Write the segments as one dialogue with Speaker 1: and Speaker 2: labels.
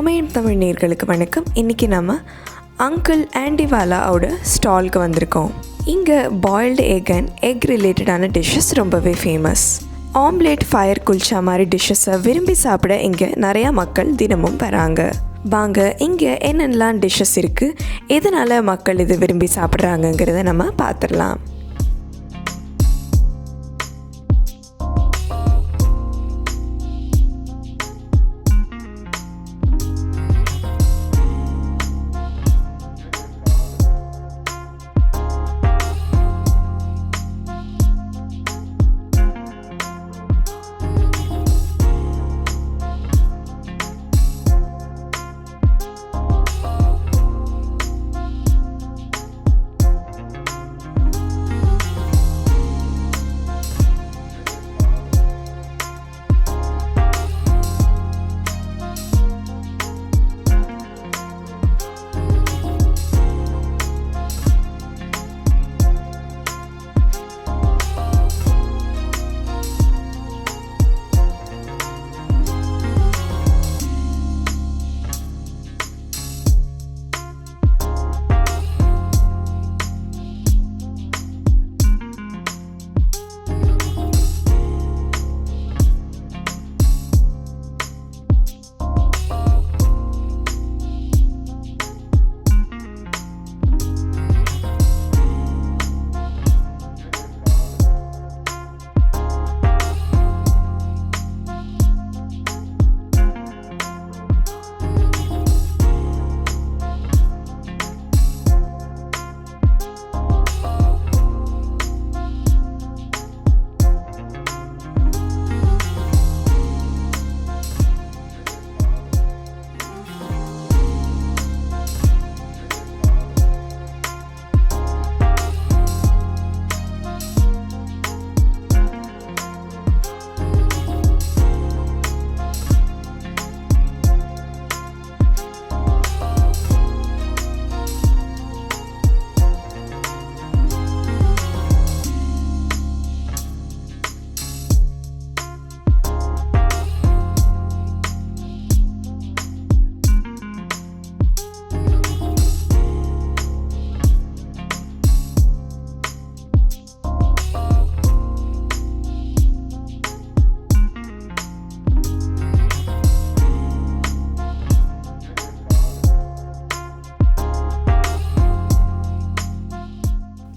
Speaker 1: சமயம் தமிழ் நேயர்களுக்கு வணக்கம். இன்றைக்கி நம்ம அங்கிள் ஆண்டிவாலாவோட ஸ்டாலுக்கு வந்திருக்கோம். இங்கே பாயில்டு எக் அண்ட் எக் ரிலேட்டடான டிஷ்ஷஸ் ரொம்பவே ஃபேமஸ். ஆம்லேட், ஃபயர் குல்ச்சா மாதிரி டிஷ்ஷஸை விரும்பி சாப்பிட இங்கே நிறையா மக்கள் தினமும் வராங்க. வாங்க இங்கே என்னென்னலாம் டிஷ்ஷஸ் இருக்குது, எதனால் மக்கள் இது விரும்பி சாப்பிட்றாங்கங்கிறத நம்ம பார்த்துடலாம்.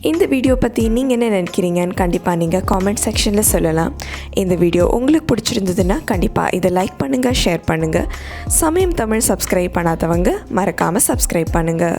Speaker 1: இந்த வீடியோ பற்றி நீங்கள் என்ன நினைக்கிறீங்கன்னு கண்டிப்பாக நீங்கள் காமெண்ட் செக்ஷனில் சொல்லலாம். இந்த வீடியோ உங்களுக்கு பிடிச்சிருந்ததுன்னா கண்டிப்பாக இதை லைக் பண்ணுங்கள், ஷேர் பண்ணுங்கள். சமயம் தமிழ் சப்ஸ்கிரைப் பண்ணாதவங்க மறக்காமல் சப்ஸ்கிரைப் பண்ணுங்கள்.